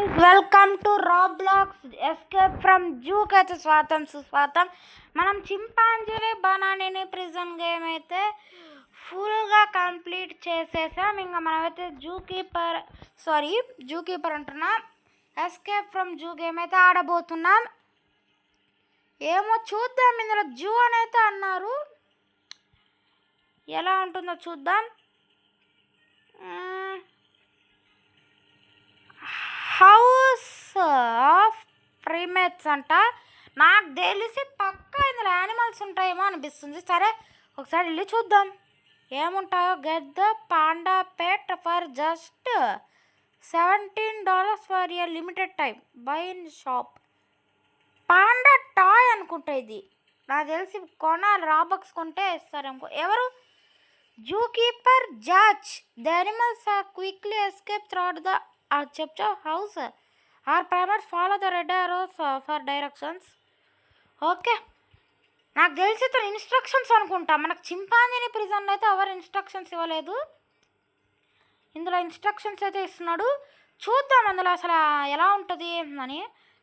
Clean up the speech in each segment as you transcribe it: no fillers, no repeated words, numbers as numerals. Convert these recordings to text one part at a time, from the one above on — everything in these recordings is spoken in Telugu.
Friends, welcome to Roblox escape from జూకి అయితే స్వాగతం సుస్వాగతం. మనం చింపాంజీని బనానీని ప్రిజన్ గేమ్ అయితే ఫుల్గా కంప్లీట్ చేసేసాం. ఇంకా మనమైతే జూ కీపర్ అంటున్నా, ఎస్కేప్ ఫ్రమ్ జూ గేమ్ అయితే ఆడబోతున్నాం. ఏమో చూద్దాం, ఇందులో జూ అని అయితే అన్నారు, ఎలా ఉంటుందో చూద్దాం. హౌస్ ఆఫ్ ప్రైమేట్స్ అంట. నాకు తెలిసి పక్కా ఇందులో యానిమల్స్ ఉంటాయేమో అనిపిస్తుంది. సరే, ఒకసారి వెళ్ళి చూద్దాం ఏముంటాయో. Get the panda pet for just $17 for a limited time buy in shop. Panda toy అనుకుంటా ఇది. నాకు తెలిసి కొనాలి, రాబక్స్ కొంటే ఇస్తారేమో. ఎవరు? Zoo keeper George. The animals are quickly escape throughout the house. Are primers follow the red arrows for directions. Okay, నాకు తెలిసి తన ఇన్స్ట్రక్షన్స్ అనుకుంటా. మనకు చింపాంజీని ప్రిజన్లో అయితే ఎవరు ఇన్స్ట్రక్షన్స్ ఇవ్వలేదు, ఇందులో ఇన్స్ట్రక్షన్స్ అయితే ఇస్తున్నాడు. చూద్దాం అందులో అసలు ఎలా ఉంటుంది అని.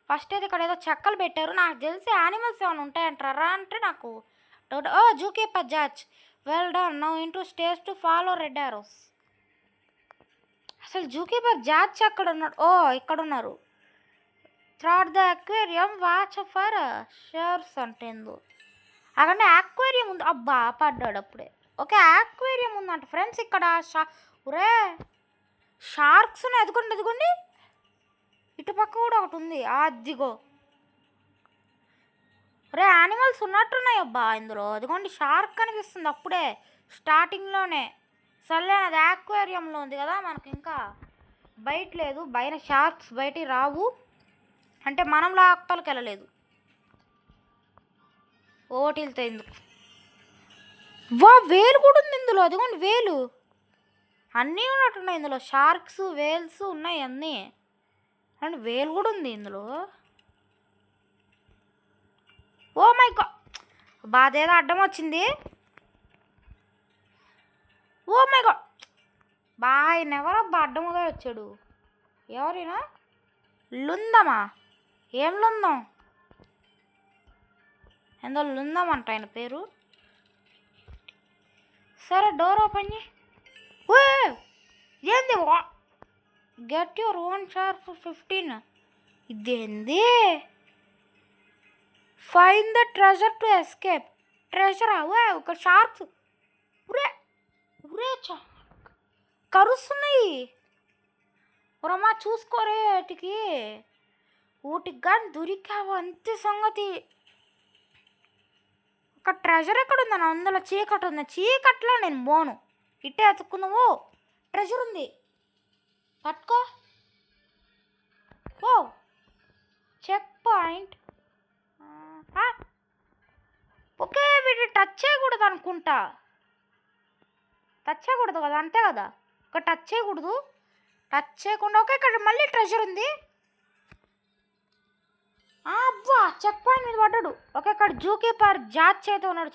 ఫస్ట్ అయితే ఇక్కడ ఏదో చెక్కలు పెట్టారు, నాకు తెలిసి యానిమల్స్ ఏమైనా ఉంటాయంటారా అంటే నాకు doubt. Zoo keeper George, well done. Now into stage to follow red Aorus. అసలు జూ కీపర్ జార్జ్ అక్కడ ఉన్నాడు. ఇక్కడ ఉన్నారు. థ్రాట్ ద అక్వేరియం వాచ్ ఫర్ షర్స్ అంటేందు అక్కడ అక్వేరియం ఉంది. అబ్బా, పడ్డాడు అప్పుడే. ఓకే, అక్వేరియం ఉందంట ఫ్రెండ్స్ ఇక్కడ. ఒరే, షార్క్స్ ఉన్నాయి. ఎదుగుండి ఇటుపక్క కూడా ఒకటి ఉంది. అదిగో ఒరే, యానిమల్స్ ఉన్నట్టున్నాయి అబ్బా ఇందులో. అదిగోండి, షార్క్ కనిపిస్తుంది అప్పుడే స్టార్టింగ్లోనే. సర్లే, అది అక్వేరియంలో ఉంది కదా, మనకి ఇంకా బయట లేదు. బయట షార్క్స్ బయటికి రావు అంటే మనం లోపలికి వెళ్ళలేదు. ఓటిల్తో ఎందుకు. వేలు కూడా ఉంది ఇందులో. అదిగోండి వేలు, అన్నీ ఉన్నట్టున్నాయి ఇందులో. షార్క్స్, వేల్స్ ఉన్నాయి అన్నీ. అండ్ వేలు కూడా ఉంది ఇందులో. ఓ మై గాడ్, బాధేదో అడ్డం వచ్చింది. ఓ మై గాడ్, ఆయన ఎవరబ్బా అడ్డముగా వచ్చాడు. ఎవరైనా లుందమా? ఏం లుందం? ఎందో లుందం అంట ఆయన పేరు. సరే, డోర్ ఓపెన్ చేయి. ఏంది? Get your own shark for 15. ఇదేంది? Find the treasure to escape. ట్రెజరా? ఒక షార్క్స్. ఉరే కరుస్తున్నాయి. ఉరమ్మా, చూసుకోరే వాటికి. ఊటికి కానీ దొరికావు అంతే సంగతి. ఒక ట్రెజర్ ఎక్కడ ఉందని అందులో చీకటి ఉంది. చీకట్లో నేను పోను, ఇట్టే ఎత్తుకున్నావు. ట్రెజర్ ఉంది, పట్టుకో. Checkpoint. ఓకే, వీటిని టచ్ చేయకూడదు అనుకుంటా. టచ్ చేయకూడదు కదా, అంతే కదా. ఒక టచ్ చేయకూడదు. టచ్ చేయకుండా. ఓకే, ఇక్కడ మళ్ళీ ట్రెజర్ ఉంది. అబ్బా, చెక్ పాయింట్ మీద పడ్డాడు. ఓకే, ఇక్కడ జూ కీపర్ జార్జ్ అయితే ఉన్నాడు.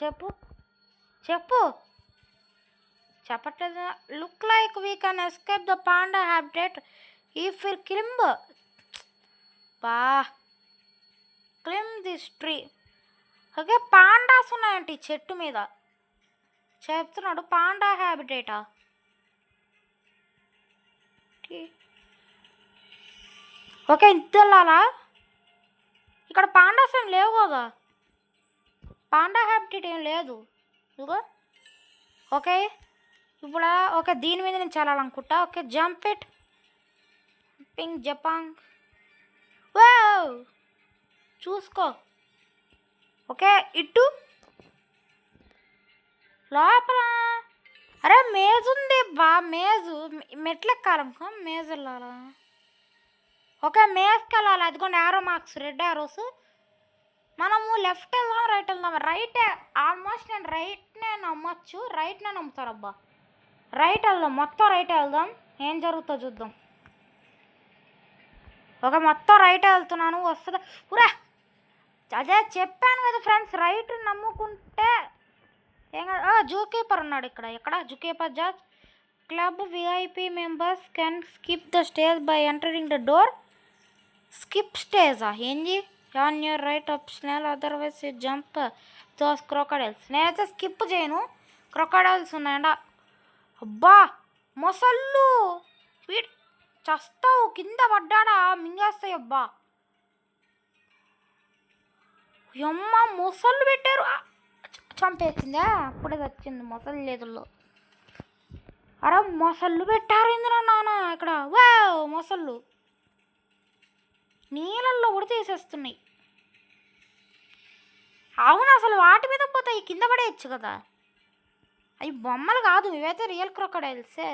చెప్పట్లేదు. Look like we can escape the panda habitat if will climb this tree. Okay, pandas ఉన్నాయంట ఈ చెట్టు మీద చెప్తున్నాడు. పాండా హ్యాబిటేటా? ఓకే, ఇంత వెళ్ళాలా? ఇక్కడ పాండాస్ ఏం లేవు కదా, పాండా హ్యాబిటేట్ ఏం లేదు. ఇదిగో. ఓకే, ఇప్పుడు ఓకే, దీని మీద నేను వెళ్ళాలనుకుంటా. Okay, jump it. పింగ్ జపాంగ్. చూసుకో. ఓకే, ఇటు లోపల. అరే, మేజ్ ఉంది బా. మేజు మెట్లెక్కాలనుకో, మేజ్ వెళ్ళాలా? ఓకే, మేజ్కి వెళ్ళాలి. అదిగోండి యారో మార్క్స్, రెడ్ యారోస్. మనము లెఫ్ట్ వెళ్దాం, రైట్ వెళ్దాం. రైటే ఆల్మోస్ట్. నేను రైట్నే నమ్మచ్చు, రైట్నే నమ్ముతారబ్బా. రైట్ వెళ్దాం, మొత్తం రైట్ వెళ్దాం. ఏం జరుగుతుందో చూద్దాం. ఓకే, మొత్తం రైట్ వెళ్తున్నాను. వస్తుందా? పురా, అదే చెప్పాను కదా ఫ్రెండ్స్, రైట్ నమ్ముకుంటే ఏం కాదు. జూ కీపర్ ఉన్నాడు ఇక్కడ. Zoo keeper George. Club VIP members can skip the stage by entering the door. Skip స్టేజా ఏంది? On your right optional otherwise you jump those crocodiles. నేనైతే స్కిప్ చేయను. క్రొకడైల్స్ ఉన్నాయంట. అబ్బా మొసళ్ళు వీడి చస్తావు, కింద పడ్డాడా మింగేస్తాయి. అబ్బా అమ్మ మొసళ్ళు పెట్టారు. చంపేసిందా? అప్పుడే వచ్చింది మొసళ్ళు చేతుల్లో. అరే మొసళ్ళు పెట్టారు ఏందిరా నాన్న ఇక్కడ. వా మొసళ్ళు నీళ్ళల్లో కూడా తీసేస్తున్నాయి. అవును, అసలు వాటి మీద పోతాయి, కింద పడేయచ్చు కదా. అవి బొమ్మలు కాదు, ఇవైతే రియల్ క్రొకడైల్సే.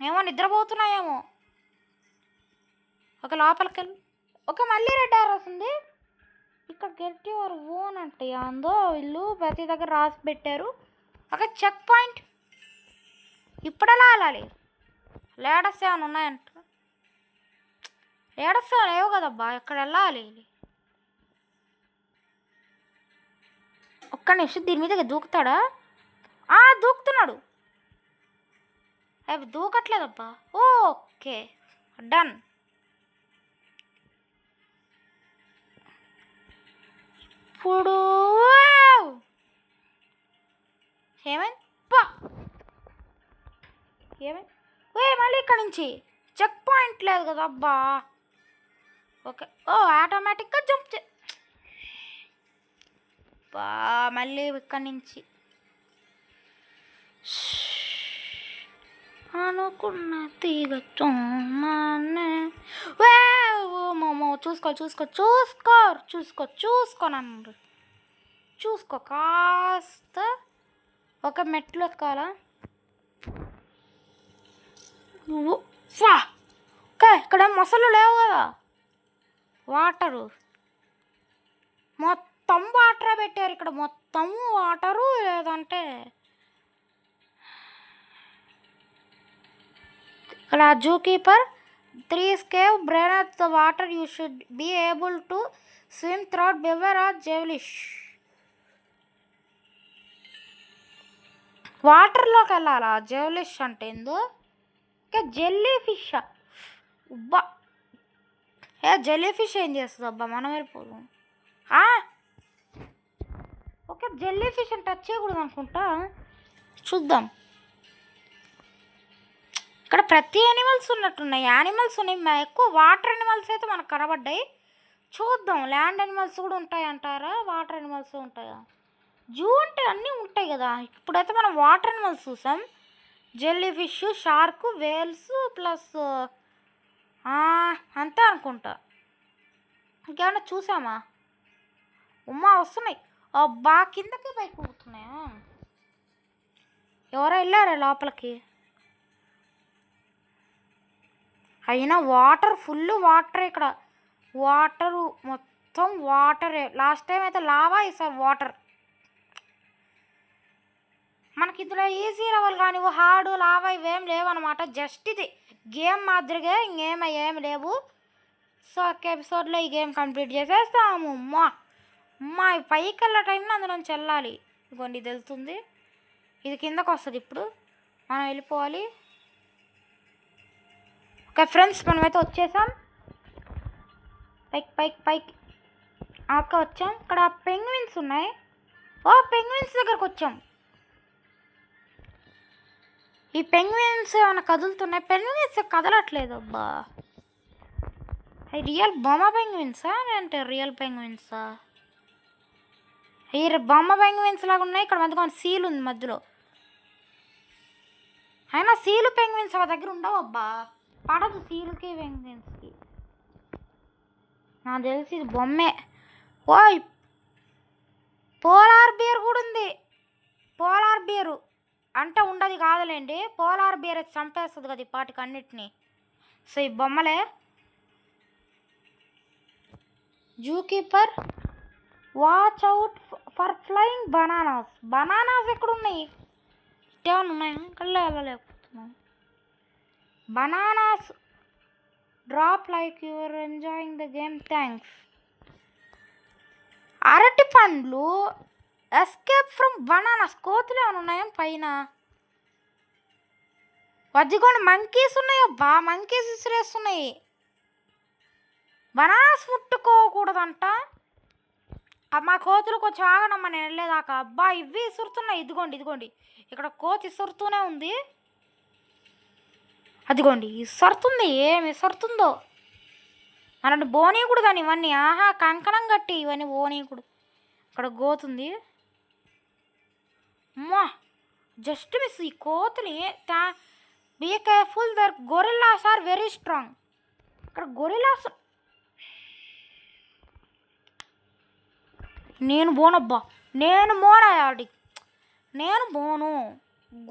ఏమో నిద్రపోతున్నాయేమో. ఒక లోపలికి వెళ్ళి ఒక మళ్ళీ రెడ్ ఆర్ వస్తుంది. ఇక్కడ గెట్ యువర్ ఓన్ అంటే అందో వీళ్ళు ప్రతి దగ్గర రాసి పెట్టారు. ఒక చెక్ పాయింట్. ఇప్పుడెలా వెళ్ళాలి? లేడర్స్ ఏమైనా ఉన్నాయంట? లేడర్స్ లేవు కదబ్బా, ఎక్కడ వెళ్ళాలి? ఒక్క నిమిషం, దీని మీద దూకుతాడా? దూకుతున్నాడు. అవి దూకట్లేదబ్బా. Okay done. ఇప్పుడు ఏమైంది? ఏమైంది? మళ్ళీ ఇక్కడ నుంచి చెక్ పాయింట్ లేదు కదా అబ్బా. ఓకే ఆటోమేటిక్గా జంప్ మళ్ళీ ఇక్కడ నుంచి అనుకున్న తీగొచ్చానే. చూసుకోనన్నారు. చూసుకో కాస్త. ఒక మెట్లు ఎక్కాలా? ఓకే ఇక్కడ మొసలు లేవు కదా. వాటరు మొత్తం వాటరే పెట్టారు ఇక్కడ. మొత్తము వాటరు. లేదంటే ఇక్కడ జూ కీపర్ 3 స్కేవ్ brain of the water. You should be able to swim throughout beaver or జెవలిష్. వాటర్లోకి వెళ్ళాలా? జెవలిష్ అంటే ఏందో? Okay jellyfish. ఉబ్బా జెల్లీ ఫిష్ ఏం చేస్తుంది అబ్బా? మనం వెళ్ళిపోదాం. ఓకే జెల్లీ ఫిష్ అని టచ్ చేయకూడదు అనుకుంటా. చూద్దాం. ఇక్కడ ప్రతి యానిమల్స్ ఉన్నట్టున్నాయి. యానిమల్స్ ఉన్నాయి, ఎక్కువ వాటర్ యానిమల్స్ అయితే మనకు కనబడ్డాయి. చూద్దాం. ల్యాండ్ యానిమల్స్ కూడా ఉంటాయి అంటారా? వాటర్ యానిమల్స్ ఉంటాయా? జూ అంటే అన్నీ ఉంటాయి కదా. ఇప్పుడైతే మనం వాటర్ యానిమల్స్ చూసాం. Jellyfish, shark, whales plus అంతే అనుకుంటా. ఇంకేమన్నా చూసామా? వస్తున్నాయి. అబ్బా కిందకి పైకి పోతున్నాయా? ఎవరో వెళ్ళారా లోపలికి? అయినా వాటర్ ఫుల్ వాటర్ ఇక్కడ. వాటరు మొత్తం వాటరే. లాస్ట్ టైం అయితే లావా, ఈసారి వాటర్. మనకి ఇందులో ఈజీ లెవెల్ కానీ హార్డ్ లావా ఇవేం లేవన్నమాట. జస్ట్ ఇది గేమ్ మాదిరిగా ఏమి లేవు. సో ఒక్క ఎపిసోడ్లో ఈ గేమ్ కంప్లీట్ చేసేస్తాము. అమ్మా పైకి వెళ్ళే టైంలో అందులోంచి వెళ్ళాలి. ఇదిగోండి ఇది వెళ్తుంది, ఇది కిందకు వస్తుంది. ఇప్పుడు మనం వెళ్ళిపోవాలి. ఓకే ఫ్రెండ్స్, మనమైతే వచ్చేసాం పైకి వచ్చాం. ఇక్కడ పెంగ్విన్స్ ఉన్నాయి. పెంగ్విన్స్ దగ్గరకు వచ్చాం. ఈ పెంగ్విన్స్ ఏమైనా కదులుతున్నాయి? పెంగ్విన్స్ కదలట్లేదు అబ్బా. అవి రియల్ బొమ్మ పెంగ్విన్సా అంటే రియల్ పెంగ్విన్సా? ఈ బొమ్మ పెంగ్విన్స్ లాగా ఉన్నాయి. ఇక్కడ మధ్య సీల్ ఉంది మధ్యలో. అయినా సీలు పెంగ్విన్స్ ఆ దగ్గర ఉండవు అబ్బా. పడదు సీల్కి పెంగ్విన్స్కి. నాకు తెలిసి ఇది బొమ్మే. పోలార్ బియర్ కూడా ఉంది. పోలార్ బియరు అంటే ఉండదు కాదులేండి. పోలార్ బియర్ అయితే చంపేస్తుంది కదా ఈ పాటికి అన్నిటినీ. సో ఈ బొమ్మలే. Zoo keeper watch out for flying bananas. Bananas ఎక్కడున్నాయి? ఇట్టేమన్నా ఉన్నాయా? కళ్ళు వెళ్ళలేకపోతున్నాయి. Bananas drop like your enjoying the game, thanks. అరటి పండ్లు ఎస్కేప్ ఫ్రమ్ బనానాస్. కోతులు ఏమైనా ఉన్నాయా పైన? వజ్జిగోండి మంకీస్ ఉన్నాయో బా. మంకీస్ విసిరేస్తున్నాయి. బనానాస్ ముట్టుకోకూడదంట. మా కోతులు కొంచెం ఆగనమ్మా నేను వెళ్ళేదాకా. అబ్బా ఇవి ఇసురుతున్నాయి. ఇదిగోండి ఇక్కడ కోతి ఇసురుతూనే ఉంది. అదిగోండి ఇసురుతుంది. ఏమి ఇసురుతుందో అలాంటి బోనీకుడు దాన్ని ఇవన్నీ. ఆహా కంకణం కట్టి ఇవన్నీ బోనీకుడు. ఇక్కడ గోతుంది. అమ్మా జస్ట్ మిస్. ఈ కోతుని be careful, there gorillas are very strong. ఇక్కడ గొరిల్లాస్ నేను బోనబ్బా, నేను మోనాయాడి, నేను బోను.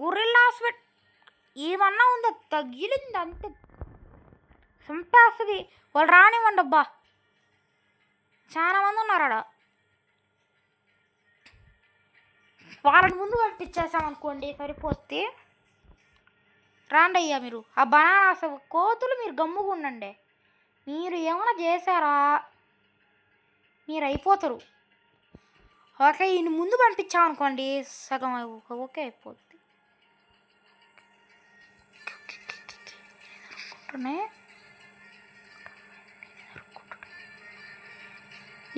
గొరిల్లాస్ ఏమన్నా ఉందో తగిలింది అంతే చంపేస్తుంది. వాళ్ళు రానివ్వండి అబ్బా, చాలా మంది ఉన్నారు ఆడ. వాళ్ళని ముందు పంపించేసామనుకోండి సరిపోతే. రాండి అయ్యా మీరు. ఆ బనానాస్ కోతులు మీరు గమ్ముగా ఉండండి. మీరు ఏమైనా చేశారా మీరు అయిపోతారు. ఓకే ఈయన ముందు పంపించామనుకోండి సగం ఓకే అయిపోద్ది.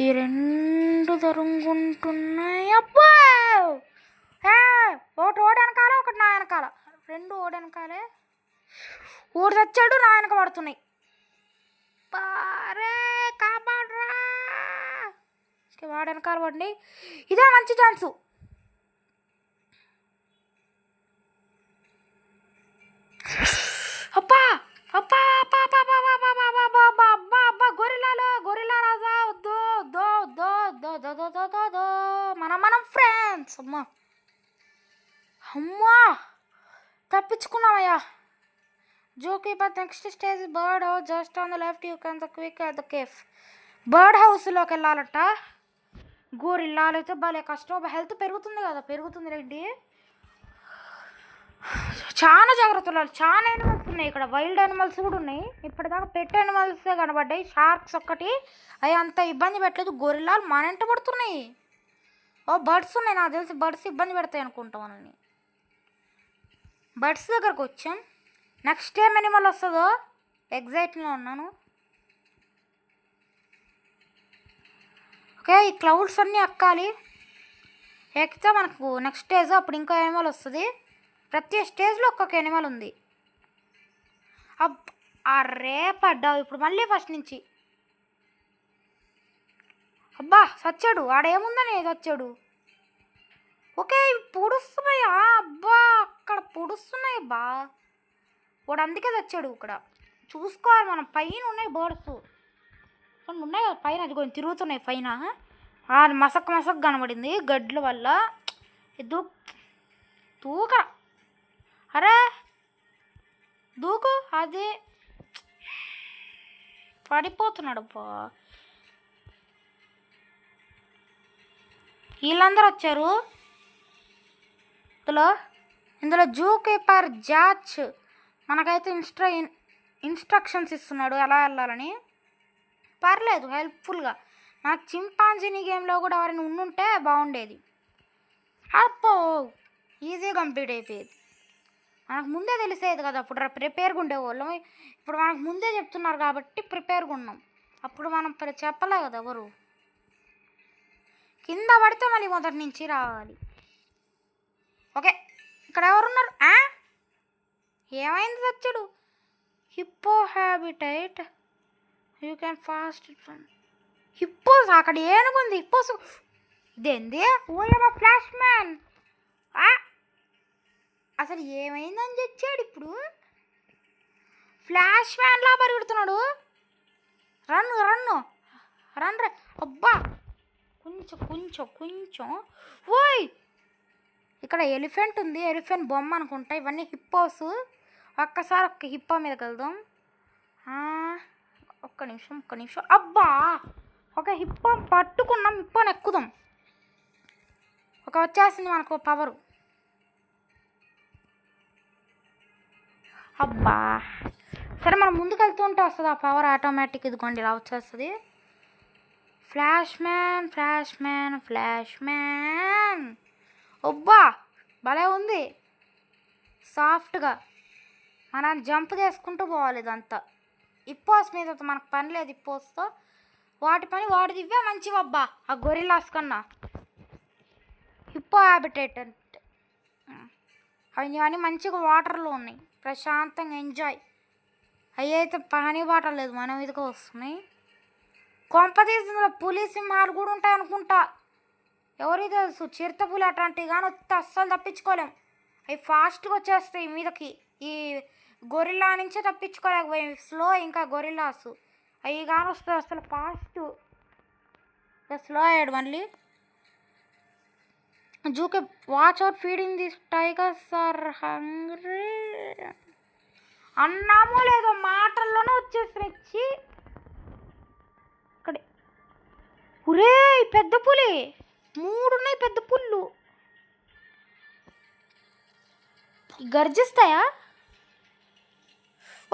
ఈ రెండు జరుగుంటున్నాయి. అబ్బా ఒకటి ఓడి వెనకాల, ఒకటి నా వెనకాల. రెండు ఓడి వెనకాలే. ఓడి చచ్చాడు, నా వెనక పడుతున్నాయి. పారే కాపాడరా. వాడు వెనకాల పడి. ఇదే మంచి ఛాన్సు. అబ్బా అబ్బా అబ్బా అబ్బా అబ్బా గొరిల్లా రాజా వద్దు. మనం ఫ్రెండ్స్. అమ్మా తప్పించుకున్నామయ్యా. జోకీ but next stage bird house just on the left. You can the quick at the cafe. Bird హౌస్లోకి వెళ్ళాలట. గొరిల్లాలు అయితే భలే కష్టం. హెల్త్ పెరుగుతుంది కదా, పెరుగుతుంది రండి. చాలా జాగ్రత్తలు. చాలా యానిమల్స్ ఉన్నాయి ఇక్కడ. వైల్డ్ యానిమల్స్ కూడా ఉన్నాయి. ఇప్పటిదాకా పెట్ యానిమల్స్ కనబడ్డాయి. షార్క్స్ ఒక్కటి అవి అంత ఇబ్బంది పెట్టలేదు. గొరిల్లాలు మన వెంట పడుతున్నాయి. ఓ బర్డ్స్ ఉన్నాయి. నాకు తెలిసి బర్డ్స్ ఇబ్బంది పెడతాయి అనుకుంటామని బర్డ్స్ దగ్గరకు వచ్చాం. నెక్స్ట్ ఏం యానిమల్ వస్తుందో ఎగ్జైట్లో ఉన్నాను. ఓకే ఈ క్లౌడ్స్ అన్నీ ఎక్కాలి. ఎక్కితే మనకు నెక్స్ట్ స్టేజ్ అప్పుడు ఇంకో యానిమల్ వస్తుంది. ప్రతి స్టేజ్లో ఒక్కొక్క యానిమల్ ఉంది. అర్రే పడ్డావు ఇప్పుడు మళ్ళీ ఫస్ట్ నుంచి. అబ్బా చచ్చాడు. ఆడేముందని చచ్చాడు. ఓకే పొడుస్తున్నాయి. అబ్బా అక్కడ పొడుస్తున్నాయి బా. వాడు అందుకే చచ్చాడు. ఇక్కడ చూసుకోవాలి మనం. పైన ఉన్నాయి బర్డ్స్ ఉన్నాయి కదా పైన. అది కొంచెం తిరుగుతున్నాయి పైన. మసక్ కనబడింది గడ్ల వల్ల. దూక అరే దూకు. అది పడిపోతున్నాడు అబ్బా. వీళ్ళందరూ వచ్చారు. ఇందులో జూ కీపర్ జాచ్ మనకైతే ఇన్స్ట్రక్షన్స్ ఇస్తున్నాడు ఎలా వెళ్ళాలని. పర్లేదు హెల్ప్ఫుల్గా. నాకు చింపాంజీని గేమ్లో కూడా ఎవరైనా ఉండుంటే బాగుండేది. అప్పో ఈజీగా కంప్లీట్ అయిపోయేది. మనకు ముందే తెలిసేది కదా. అప్పుడు ప్రిపేర్గా ఉండేవాళ్ళం. ఇప్పుడు మనకు ముందే చెప్తున్నారు కాబట్టి ప్రిపేర్గా ఉన్నాం. అప్పుడు మనం చెప్పలే కదా ఎవరు. కింద పడితే మళ్ళీ మొదటి నుంచి రావాలి. ఓకే ఇక్కడ ఎవరున్నారు. ఏమైంది చచ్చుడు. Hippo habitat you can fast. Hippos అక్కడ ఏనుగుంది. హిప్పోస్ ఇదేంది. ఓయమ్మా ఫ్లాష్ మ్యాన్. అసలు ఏమైందని తెచ్చాడు ఇప్పుడు. ఫ్లాష్ మ్యాన్లా పరిగెడుతున్నాడు. రన్ను రే. అబ్బా కొంచెం ఓయ్ ఇక్కడ ఎలిఫెంట్ ఉంది. ఎలిఫెంట్ బొమ్మ అనుకుంటా. ఇవన్నీ హిప్పోస్. ఒక్కసారి ఒక్క హిప్పో మీదకి వెళ్దాం. ఒక్క నిమిషం. అబ్బా ఒక హిప్పో పట్టుకున్నాం. హిప్పోని ఎక్కుదాం. ఒక వచ్చేసింది మనకు పవరు. అబ్బా సరే మనం ముందుకు వెళ్తూ ఉంటే వస్తుంది ఆ పవర్ ఆటోమేటిక్. ఇదిగోండి ఇలా వచ్చేస్తుంది. Flash man. అబ్బా భలే ఉంది సాఫ్ట్గా. మనం జంప్ చేసుకుంటూ పోవాలి. ఇదంతా ఇప్పోస్ మీద మనకు పని లేదు. ఇప్పోస్తో వాటి పని వాడిది. ఇవే మంచివబ్బా ఆ గొరిల్లాస్ కన్నా. హిప్పో హ్యాబిటేట్ అంటే అవన్నీ మంచిగా వాటర్లో ఉన్నాయి, ప్రశాంతంగా ఎంజాయ్. అవి అయితే పని బాట లేదు, మనం ఇదిగా వస్తున్నాయి. కొంప తీసిందిలో పులి సింహాలు కూడా ఉంటాయి అనుకుంటా. ఎవరికి తెలుసు. చిరుత పులి అట్లాంటివి కానీ వస్తే అస్సలు తప్పించుకోలేం. అవి ఫాస్ట్గా వచ్చేస్తాయి మీదకి. ఈ గొరిల్లా నుంచే తప్పించుకోలేకపోయాయి. స్లో ఇంకా గొరిల్లాస్ అవి కానీ వస్తాయి అసలు ఫాస్ట్. స్లో అయ్యాడు మళ్ళీ. జూకే watch out feeding this tigers are hungry. అన్నామో లేదో మాటల్లోనే వచ్చేసి ఇక్కడ. ఒరే పెద్ద పులి, 3 ఉన్నాయి పెద్ద పుళ్ళు. గర్జిస్తాయా?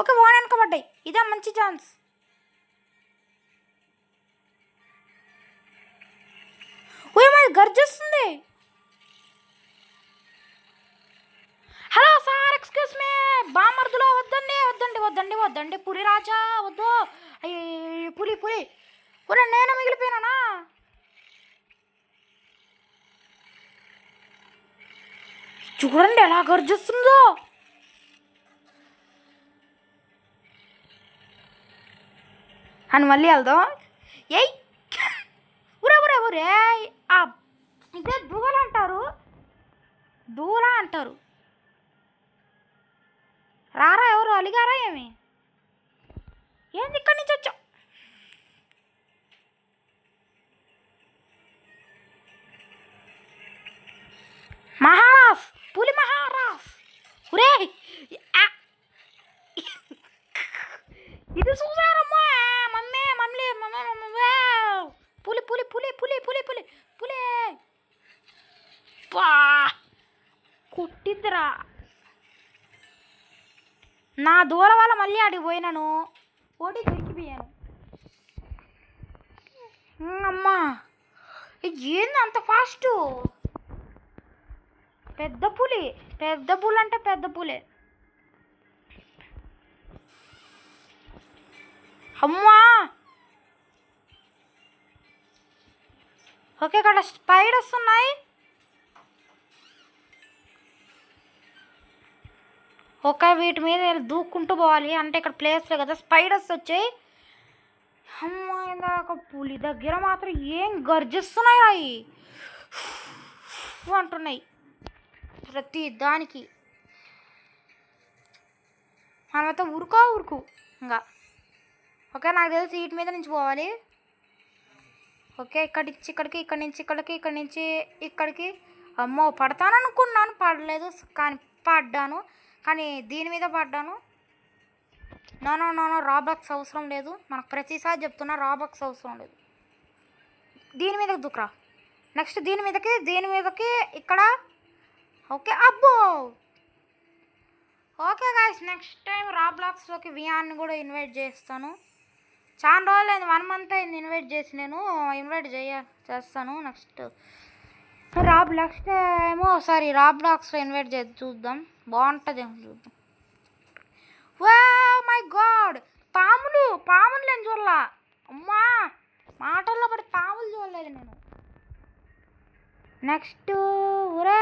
ఓకే వాన్ వెనకబడ్డాయి. ఇదే మంచి ఛాన్స్. ఓ గర్జిస్తుంది. హలో సార్, ఎక్స్క్యూజ్ మీ, బామర్దులో వద్దండి వద్దండి వద్దండి వద్దండి, పులి రాజా వద్దు. పులి పులి పులి నేను మిగిలిపోయినా. చూడండి ఎలా గర్జిస్తుందో. అని మళ్ళీ వెళ్దాం. ఏయ్ ఊరే ఊరే ఊరే. ఇదే దూల అంటారు, దూల అంటారు. రారా, ఎవరు అలిగారా ఏమి? ఏంది ఇక్కడి నుంచి వచ్చా? మహారాజ్, పులి మహారాజ్. ఒరే ఇది చూసారమ్మా మమ్మీ మమ్మీ పులి పులి పులి పులి పులి పులి పులి కుట్టిద్దిరా. నా దూల వల్ల మళ్ళీ అడిగి పోయినాను, ఓడి దొరికిపోయాను. అమ్మా ఏంది అంత ఫాస్టు? పెద్ద పులి, పెద్ద పులి అంటే పెద్ద పులే. అమ్మా ఓకే, ఇక్కడ స్పైడర్స్ ఉన్నాయి. ఓకే, వీటి మీద దూక్కుంటూ పోవాలి. అంటే ఇక్కడ ప్లేస్లే కదా, స్పైడర్స్ వచ్చాయి. అమ్మా ఇందాక పులి దగ్గర మాత్రం ఏం గర్జిస్తున్నాయి అవి అంటున్నాయి ప్రతి దానికి. మనమైతే ఉరుకు ఇంకా. ఓకే, నాకు తెలిసి వీటి మీద నుంచి పోవాలి. ఓకే, ఇక్కడి నుంచి ఇక్కడికి, ఇక్కడి నుంచి ఇక్కడికి, ఇక్కడి నుంచి ఇక్కడికి. అమ్మో పడతాను అనుకున్నాను, పడలేదు. కానీ పడ్డాను, కానీ దీని మీద పడ్డాను. నో రాబాక్స్ అవసరం లేదు మనకు. ప్రతిసారి చెప్తున్నా రాబాక్స్ అవసరం లేదు. దీని మీదకి దూకరా. నెక్స్ట్ దీని మీదకి ఇక్కడ. ఓకే అబ్బో. ఓకే గాయ్స్, నెక్స్ట్ టైం రాబ్లాక్స్లోకి వియాన్ని కూడా ఇన్వైట్ చేస్తాను. చాలా రోజులు అయింది, 1 month అయింది ఇన్వైట్ చేసి. నేను ఇన్వైట్ చేస్తాను నెక్స్ట్ ఏమో. ఒకసారి రాబ్లాక్స్లో ఇన్వైట్ చేసి చూద్దాం, బాగుంటుంది చూద్దాం. వా మై గాడ్, పాములు నేను చూడలా. అమ్మా మాటల్లో పడి పాములు చూడలేదు నేను. నెక్స్ట్ ఊరే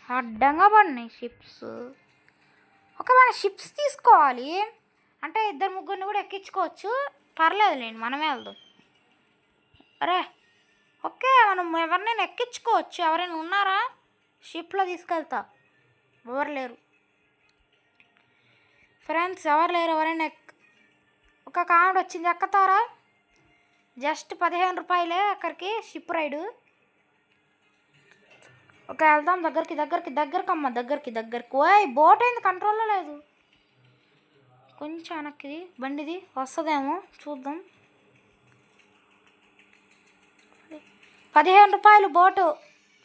అడ్డంగా పడినాయి షిప్స్. ఒక మన షిప్స్ తీసుకోవాలి అంటే 2-3 కూడా ఎక్కించుకోవచ్చు, పర్లేదులేండి, మనమే వెళ్దాం. అరే ఓకే, మనం ఎవరినైనా ఎక్కించుకోవచ్చు. ఎవరైనా ఉన్నారా షిప్లో? తీసుకెళ్తా. ఎవరు లేరు ఫ్రెండ్స్, ఎవరు లేరు. ఎవరైనా ఒక కామెడీ వచ్చింది, ఎక్కుతారా? జస్ట్ 15 రూపాయలే అక్కడికి షిప్ రైడు. ఓకే వెళ్దాం. దగ్గరికి అమ్మ, దగ్గరికి. ఓయ్ బోట్ అయింది, కంట్రోల్లో లేదు. కొంచెం వెనక్కి బండిది వస్తుందేమో చూద్దాం. 15 రూపాయలు బోటు,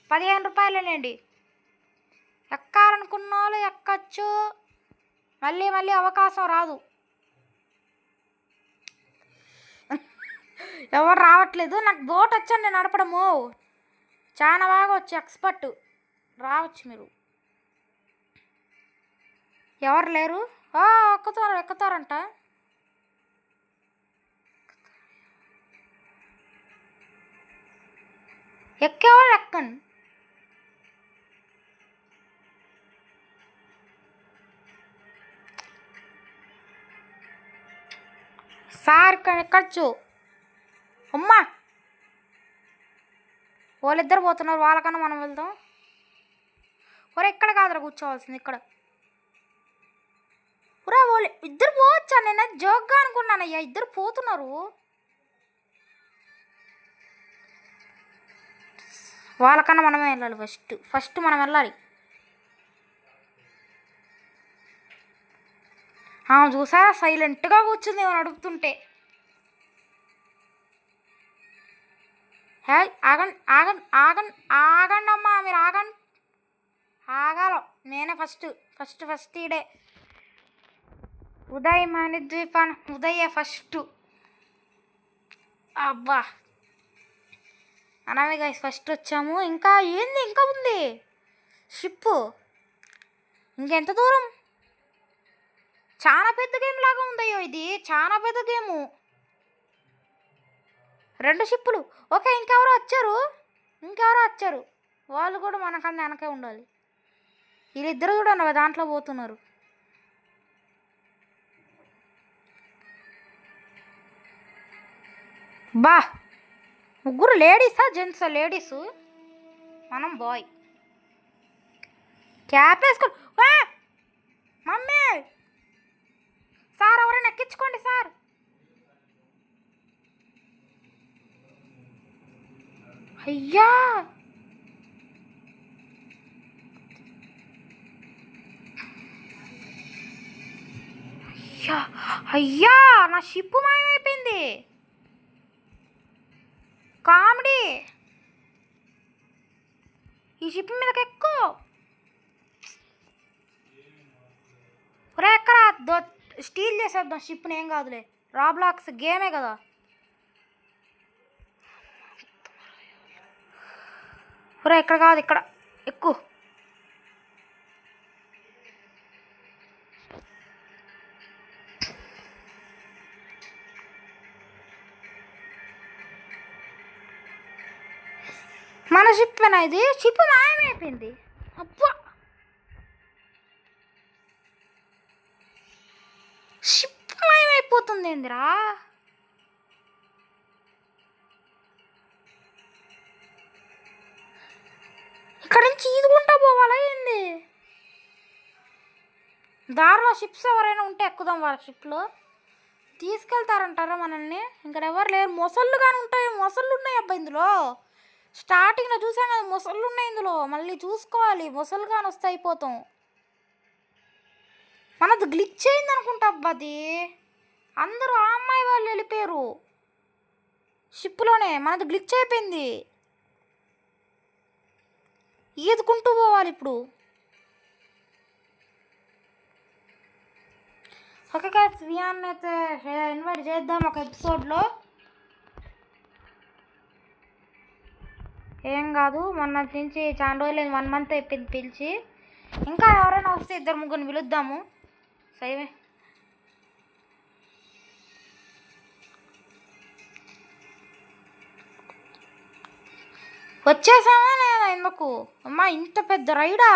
15 రూపాయలేనండి. ఎక్కాలనుకున్న వాళ్ళు ఎక్కచ్చు, మళ్ళీ అవకాశం రాదు. ఎవరు రావట్లేదు. నాకు బోట్ వచ్చాను నేను నడపడము, చాలా బాగా వచ్చు, ఎక్స్పర్ట్. రావచ్చు మీరు. ఎవరు లేరు. ఎక్కుతారంట. ఎక్కేవాళ్ళు ఎక్కండి. సార్ ఇక్కడ ఎక్కచ్చు. అమ్మా వాళ్ళిద్దరు పోతున్నారు, వాళ్ళకన్నా మనం వెళ్దాం. ఒరే ఇక్కడ కాదురా కూర్చోవాల్సింది, ఇక్కడ. ఒరే వాళ్ళు ఇద్దరు పోవచ్చా? నేను జోక్గా అనుకున్నానయ్యా, ఇద్దరు పోతున్నారు. వాళ్ళకన్నా మనమే వెళ్ళాలి. ఫస్ట్ మనం వెళ్ళాలి. చూసారా సైలెంట్గా కూర్చుంది ఏమని అడుగుతుంటే. ఆగండి ఆగండి ఆగండి ఆగండి అమ్మా, మీరు ఆగండి. ఆగాలం నేనే ఫస్ట్ ఈడే. ఉదయ్ మణిద్వీపాన్ ఉదయే ఫస్ట్. అబ్బా అనవి గైస్ ఫస్ట్ వచ్చాము. ఇంకా ఏంది, ఇంకా ఉంది షిప్పు. ఇంకెంత దూరం? చాలా పెద్ద గేమ్ లాగా ఉందయ్యో ఇది, చాలా పెద్ద గేము. 2 షిప్పులు. ఓకే ఇంకెవరో వచ్చారు. వాళ్ళు కూడా మనకన్నా వెనకే ఉండాలి. వీళ్ళిద్దరు కూడా దాంట్లో పోతున్నారు. బా ముగ్గురు లేడీసా జెంట్సా? లేడీసు, మనం బాయ్. క్యాప్ వేసుకో. మమ్మీ సార్ ఎవరైనా ఎక్కించుకోండి సార్. అయ్యా అయ్యా నా షిప్పు మాయమైపోయింది. కామెడీ. ఈ షిప్ మీదకి ఎక్కువ. ఒరే ఎక్కరా, స్టీల్ చేసేద్దాం షిప్ని, ఏం కాదులే. రాబ్లాక్స్ గేమే కదా. ఒరే ఇక్కడ కాదు, ఇక్కడ ఎక్కువ. మన షిప్ అయినా ఇది, షిప్ మాయమైపోయింది. అబ్బా షిప్ మాయమైపోతుంది ఏందిరా? ఇక్కడ నుంచి ఈదుకుంటా పోవాలా ఏంది? దారిలో షిప్స్ ఎవరైనా ఉంటే ఎక్కుదాం. వాళ్ళ షిప్లో తీసుకెళ్తారంటారా మనల్ని? ఇక్కడ ఎవరు లేరు. మొసళ్ళు కానీ ఉంటాయి. మొసళ్ళు ఉన్నాయి అబ్బా ఇందులో. స్టార్టింగ్లో చూసాను కదా, మొసళ్ళు ఉన్నాయి ఇందులో. మళ్ళీ చూసుకోవాలి, మొసళ్ళు కానీ వస్తే అయిపోతాం. మనది గ్లిచ్ అయింది అనుకుంటా అబ్బా అది. అందరూ ఆ అమ్మాయి వాళ్ళు వెళ్ళిపోయారు షిప్లోనే. మనది గ్లిచ్ అయిపోయింది. ఈదుకుంటూ పోవాలి ఇప్పుడు. ఓకే గైస్, వియాన్ అయితే ఇన్వైట్ చేద్దాం ఒక ఎపిసోడ్లో. ఏం కాదు, మొన్న నుంచి చాలా రోజులు 1 మంత్ అయిపోయింది పిలిచి. ఇంకా ఎవరైనా వస్తే 2-3 పిలుద్దాము. సైవే వచ్చేసామా లేదా? ఎందుకు అమ్మా ఇంత పెద్ద రైడా?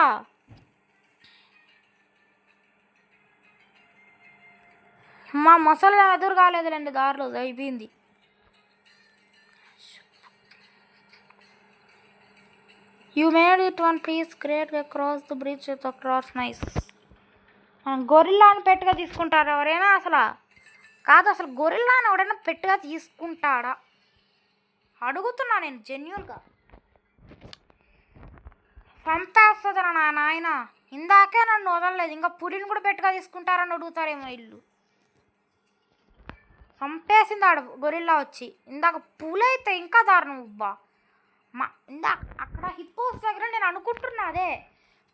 మా మొసలు ఎదురు కాలేదులేండి, దారిలో అయిపోయింది. You made it one please great cross the bridge with cross nice. గొరిల్లాని పెట్టుగా తీసుకుంటారా ఎవరైనా? అసలు గొరిల్లాని ఎవడైనా పెట్టుగా తీసుకుంటాడా అడుగుతున్నా నేను జెన్యూన్గా. చంపేస్తుంది నా నాయన. ఇందాకే నన్ను వదలలేదు, ఇంకా పులిని కూడా పెట్టుగా తీసుకుంటారని అడుగుతారేమో ఇల్లు. చంపేసింది ఆడ గొరిల్లా వచ్చి. ఇందాక పులి అయితే ఇంకా దారుణం ఉబ్బా. ఇందాక అక్కడ హిప్పోస్ దగ్గర నేను అనుకుంటున్నా అదే,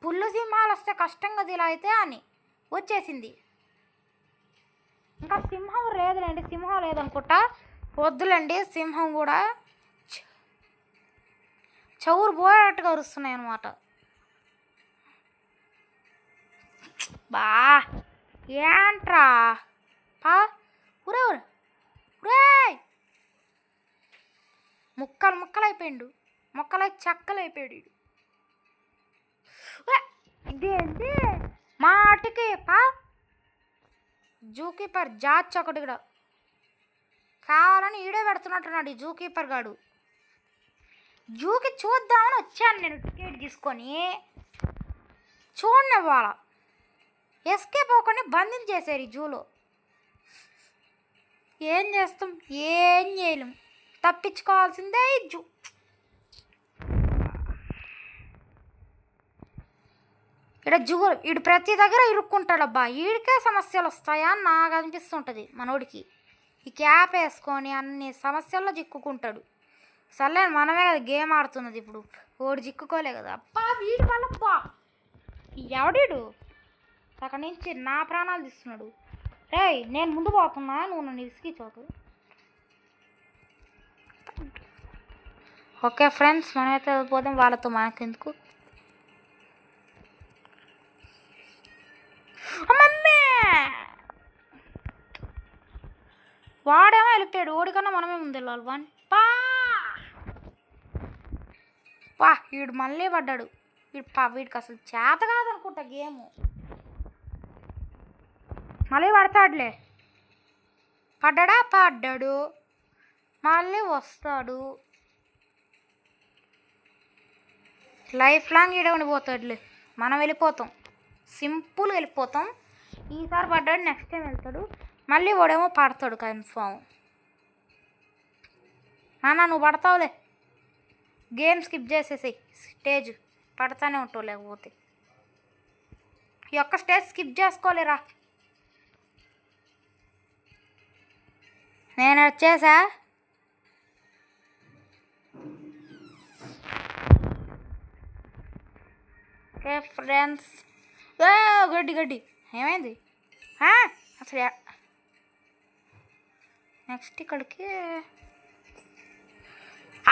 పుల్లు సింహాలు వస్తే కష్టంగా ఇలా అయితే అని వచ్చేసింది. ఇంకా సింహం లేదులేండి, సింహం లేదనుకుంటా. వద్దులేండి, సింహం కూడా చెవురు పోయేటట్టుగా అరుస్తున్నాయి అన్నమాట. బా ఏంట్రా పా ఉరే ఉరే ఉరే ముక్కలు అయిపోయిండు, ముక్కలై చెక్కలు అయిపోయాడు. ఇదేంటి మాటికి పా జూ కీపర్ జాచ్ ఒకటి కూడా కావాలని ఈడే పెడుతున్నట్టున్నాడు ఈ జూ కీపర్ గాడు. జూకి చూద్దామని వచ్చాను నేను టికెట్ తీసుకొని, చూడండి వాళ్ళ ఎస్కేప్ అవ్వకుండా బంధించేశారు ఈ జూలో. ఏం చేస్తాం, ఏం చేయలేం, తప్పించుకోవాల్సిందే ఈ జూ. ఇక్కడ జూ వీడు ప్రతి దగ్గర ఇరుక్కుంటాడబ్బా, వీడికే సమస్యలు వస్తాయా అని నాకు అనిపిస్తుంటుంది. మనోడికి ఈ క్యాప్ వేసుకొని అన్ని సమస్యల్లో చిక్కుకుంటాడు. సర్లే మనమే కదా గేమ్ ఆడుతున్నది ఇప్పుడు, ఓడి చిక్కుకోలే కదా. అబ్బా వీడి వల్లబ్బా ఎవడీడు అక్కడి నుంచి నా ప్రాణాలు తీస్తున్నాడు. రేయ్ నేను ముందు పోతున్నా, నువ్వు నన్ను ఇసుకి చోటు. ఓకే ఫ్రెండ్స్, మనమైతే పోదాం, వాళ్ళతో మనకెందుకు. వాడేమో వెళ్ళిపోయాడు, ఓడికన్నా మనమే ముందు వెళ్ళాలి. పా వీడు మళ్ళీ పడ్డాడు. వీడికి అసలు చేత కాదనుకుంటా గేము. మళ్ళీ పడతాడులే, పడ్డాడు మళ్ళీ వస్తాడు. లైఫ్ లాంగ్ ఈడ ఉండిపోతాడులే. మనం వెళ్ళిపోతాం, సింపుల్గా వెళ్ళిపోతాం. ఈసారి పడ్డాడు, నెక్స్ట్ టైం వెళ్తాడు, మళ్ళీ వాడేమో పడతాడు కన్ఫామ్. నాన్న నువ్వు పడతావులే, గేమ్ స్కిప్ చేసేసి స్టేజ్ పడతానే ఉంటావు. లేకపోతే ఈ ఒక్క స్టేజ్ స్కిప్ చేసుకోలేరా. నేను వచ్చేసా. ఓకే ఫ్రెండ్స్, గడ్డి ఏమైంది అసలు. నెక్స్ట్ ఇక్కడికి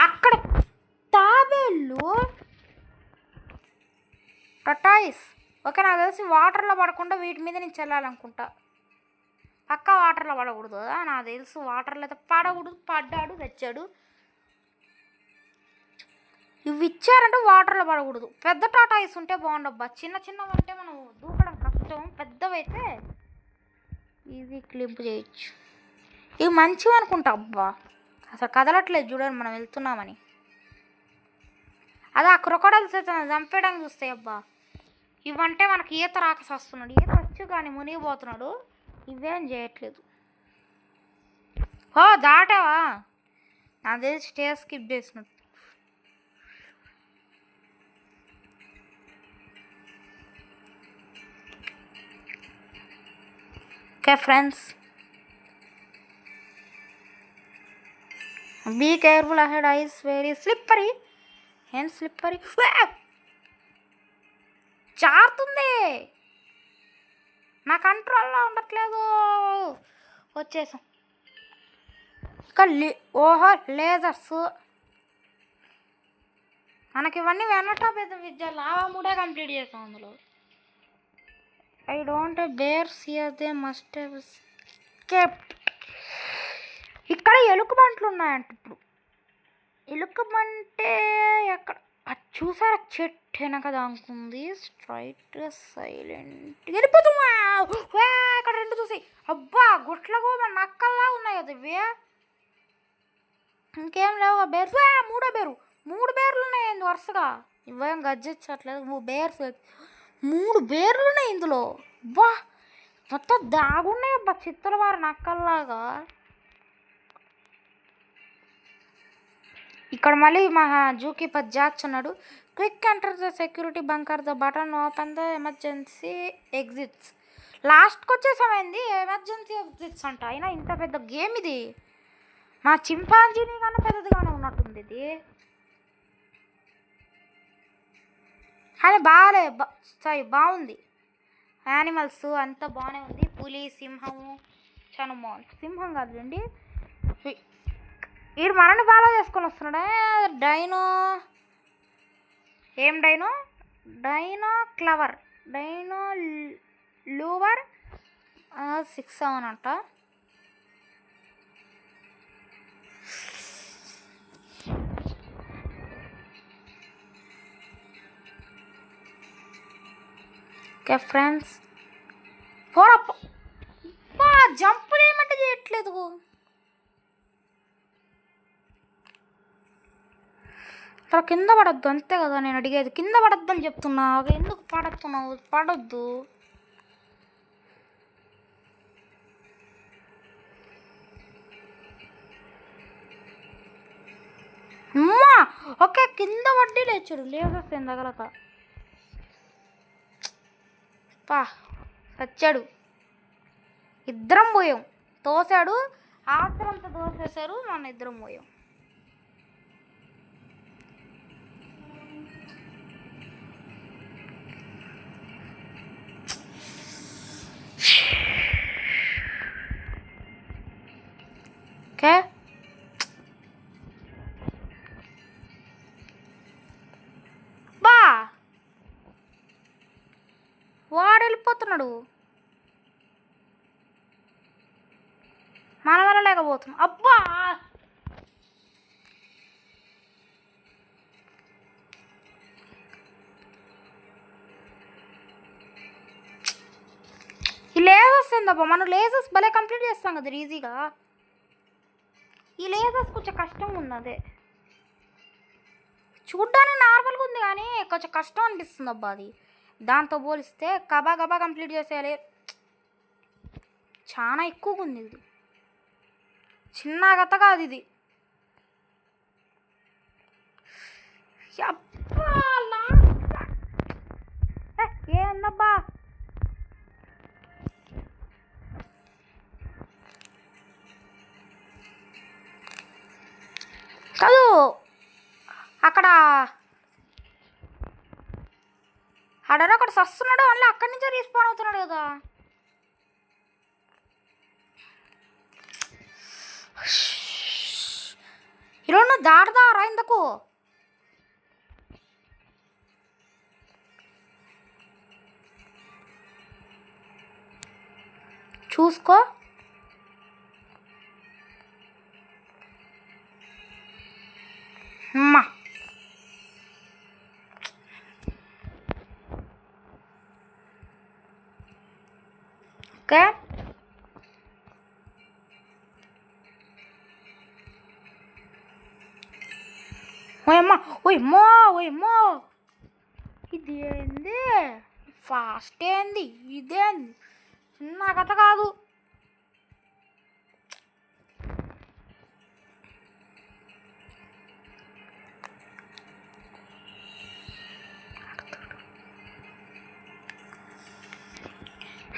అక్కడ తాబేళ్ళు టటాయిస్. ఓకే నాకు తెలిసి వాటర్లో పడకుండా వీటి మీద నుంచి వెళ్ళాలనుకుంటా. పక్కా వాటర్లో పడకూడదు, నాకు తెలుసు. వాటర్లో అయితే పడకూడదు. పడ్డాడు, తెచ్చాడు. ఇవి ఇచ్చారంటే వాటర్లో పడకూడదు. పెద్ద టాటాయిస్ ఉంటే బాగుండబ్బా. చిన్నవి అంటే మనం దూకడం కష్టం, పెద్దవైతే ఈజీ క్లింప్ చేయొచ్చు. ఇవి మంచివి అనుకుంటా. అబ్బా అసలు కదలట్లేదు చూడండి మనం వెళ్తున్నామని. అదే ఆ క్రొకోడైల్స్ అయితే చంపేయడానికి చూస్తాయి. అబ్బా ఇవంటే మనకి ఈత రాకసి వస్తున్నాడు, ఈత వచ్చు కానీ మునిగిపోతున్నాడు. ఇవేం చేయట్లేదు. ఓ దాటావా, అదే స్టేజ్ స్కిప్ చేసినట్టు. Okay friends, be careful ahead, ice very slippery. ఏం స్లిప్పరీ, జారుతుంది, నా కంట్రోల్లో ఉండట్లేదు. వచ్చేసాం. ఇంకా ఓహో లేజర్స్ మనకి ఇవన్నీ వెనటో పెద్ద విద్య. లావా మూడే కంప్లీట్ చేసాం అందులో. I don't bears here, they must have escaped. ఇక్కడ ఎలుకబంట్లు ఉన్నాయంట. ఇప్పుడు ఎలుకబంటే ఎక్కడ చూసారా, చెట్టు వెనక దాంకుంది. స్ట్రైట్ సైలెంట్ వెళ్ళిపోతున్నా. ఇక్కడ రెండు చూసి అబ్బా గుట్లకు నక్కల్లా ఉన్నాయి కదా ఇవే. ఇంకేం లేవు. బేర్స్, మూడు బేర్లు ఉన్నాయి వరుసగా. ఇవేం గజ్జెచ్చట్లేదు. మూడు బేర్లు ఉన్నాయి ఇందులో. అబ్బా మొత్తం దాగున్నాయి అబ్బా, చిత్తల వారి నక్కల్లాగా. ఇక్కడ మళ్ళీ మా జూ కీపర్ జాచ్ ఉన్నాడు. Quick enter the security bunker, the button open the emergency exits. లాస్ట్కి వచ్చేసామైంది ఎమర్జెన్సీ ఎగ్జిట్స్ అంట. అయినా ఇంత పెద్ద గేమ్ ఇది. మా చింపాంజీని కన్నా పెద్దదిగానే ఉన్నట్టుంది ఇది. కానీ బాగుంది. యానిమల్స్ అంతా బాగానే ఉంది. పులి, సింహము చాలా బాగుంది. సింహం కాదులేండి, వీడు మనని ఫాలో చేసుకొని వస్తున్నాడే. డైనో క్లవర్, డైనో లూవర్, 6 అవునంట. ఓకే ఫ్రెండ్స్, జంప్ చేయమంటే చేయట్లేదు. అక్కడ కింద పడద్దు అంతే కదా నేను అడిగేది. కింద పడద్దు అని చెప్తున్నా, ఎందుకు పడుతున్నావు? పడొద్దు. అమ్మా ఓకే, కింద వడ్డీ లేచాడు లేదొస్తే తగలక. వచ్చాడు, ఇద్దరం పోయాం. తోసాడు, ఆత్రంతా దోసేశారు, మన ఇద్దరం పోయాం. ఓకే, వాడు వెళ్ళిపోతున్నాడు, మన వల్ల లేకపోతున్నాం. అబ్బా ఈ లేజర్స్ ఏందబ్బా, మనం లేజర్స్ భలే కంప్లీట్ చేస్తాం కదా ఈజీగా. ఈ లేజర్స్ కొంచెం కష్టంగా ఉంది. అదే చూడ్డానికి నార్మల్గా ఉంది కానీ కొంచెం కష్టం అనిపిస్తుంది అబ్బా అది. దాంతో పోలిస్తే గబా గబా కంప్లీట్ చేసేయాలి. చాలా ఎక్కువగా ఉంది ఇది, చిన్న గత కాదు ఇది. ఏందబ్బా కాదు, అక్కడ ఆడరా అక్కడ సస్తున్నాడు, మళ్ళీ అక్కడి నుంచే రీస్పాన్ అవుతున్నాడు కదా. ఈరోజు నువ్వు దాడదారా ఇందుకు? చూసుకో. అమ్మా ఓకే, ఓయమ్మా ఓయమ్మో ఓయమ్మో, ఇదేంది ఫాస్ట్ ఏంది, ఇదేంది చిన్న కథ కాదు.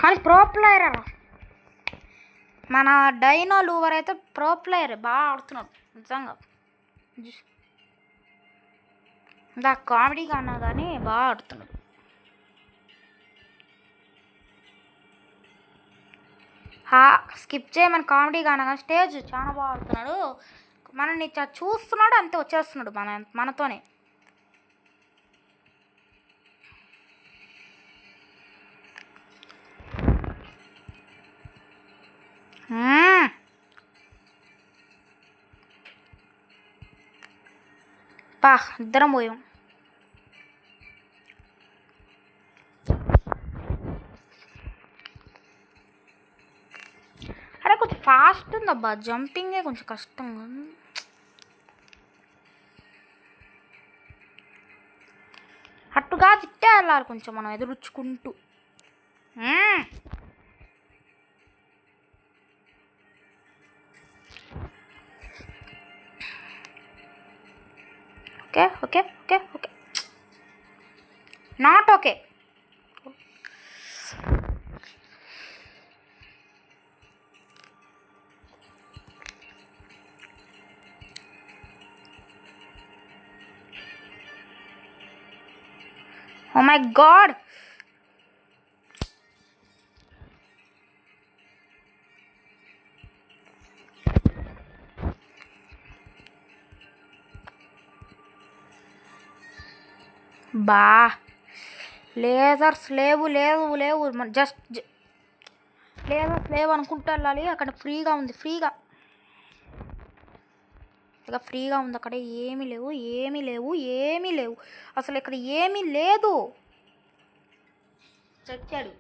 కానీ ప్రో ప్లేయర్ మన డైనో లూవర్ అయితే ప్రో ప్లేయర్, బాగా ఆడుతున్నాడు నిజంగా. ఇందా కామెడీగా అన్నా కానీ బాగా ఆడుతున్నాడు. స్కిప్ చేయమని కామెడీగా అన్నా కానీ స్టేజ్ చాలా బాగా ఆడుతున్నాడు. మనల్ని చూస్తున్నాడు అంతే, వచ్చేస్తున్నాడు మనతోనే. ఇద్దరం పోయాం. అరే కొంచెం ఫాస్ట్ ఉందబ్బా, జంపింగే కొంచెం కష్టంగా. అట్టుగా తిట్టే వెళ్ళాలి కొంచెం మనం ఎదురుచ్చుకుంటూ. Okay okay okay okay, not okay. Oh my god! Lasers లేవు లేవు లేవు, జస్ట్ లేవు అనుకుంటూ వెళ్ళాలి. అక్కడ ఫ్రీగా ఉంది, ఫ్రీగా ఉంది. అక్కడ ఏమీ లేవు అసలు ఇక్కడ ఏమీ లేదు. చచ్చాడు.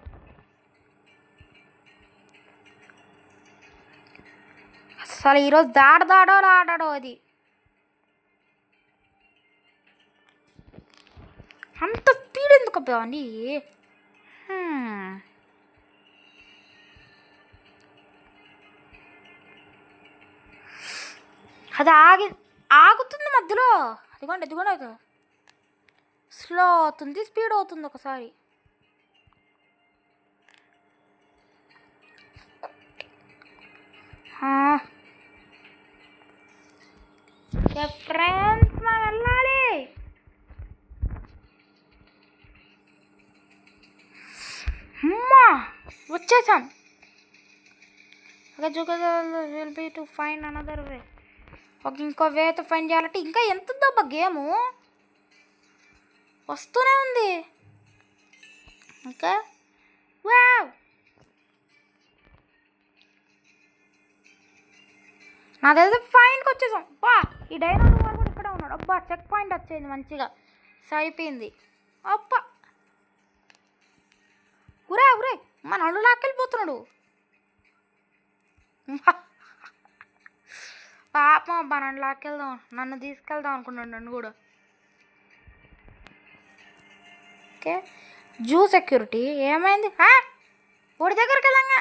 అసలు ఈరోజు ఆడాడో అది అంత స్పీడ్ ఎందుకు అండి? అది ఆగుతుంది మధ్యలో. అదిగోండి స్లో అవుతుంది, స్పీడ్ అవుతుంది ఒకసారి. ఫ్రెండ్స్ మనం వెళ్ళాలి. అమ్మా వచ్చేసాం. Will be to find another way. ఇంకో వేతో ఫైండ్ చేయాలంటే ఇంకా ఎంత ఉందబ్బా గేము. వస్తూనే ఉంది ఇంకా. వావ్, నాదైతే ఫైన్కి వచ్చేసాం. బా ఈ డైనోసార్ వాడు కూడా ఇక్కడే ఉన్నాడు. అబ్బా చెక్ పాయింట్ వచ్చేది మంచిగా, అయిపోయింది. అబ్బా ఉరే మా నన్ను లాక్కెళ్ళిపోతున్నాడు. పాపం అబ్బా, నన్ను తీసుకెళ్దాం అనుకున్నాడు నన్ను కూడా. ఓకే జూ సెక్యూరిటీ ఏమైంది? వాడి దగ్గరికి వెళ్ళంగా.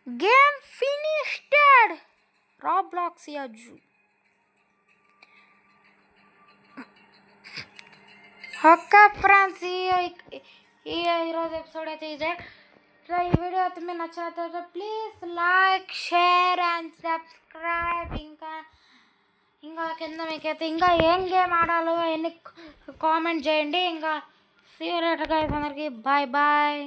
Game finished. రాబ్లాక్స్ యా జూ. ఓకే ఫ్రెండ్స్, ఈరోజు ఎపిసోడ్ అయితే ఇదే. ఈ వీడియో అయితే మీరు నచ్చినట్లయితే please like, share and subscribe. ఇంకా కింద మీకైతే ఇంకా ఏం గేమ్ ఆడాలో అవన్నీ కామెంట్ చేయండి. ఇంకా సీ యూ లేటర్ గైస్, అందరికీ బాయ్.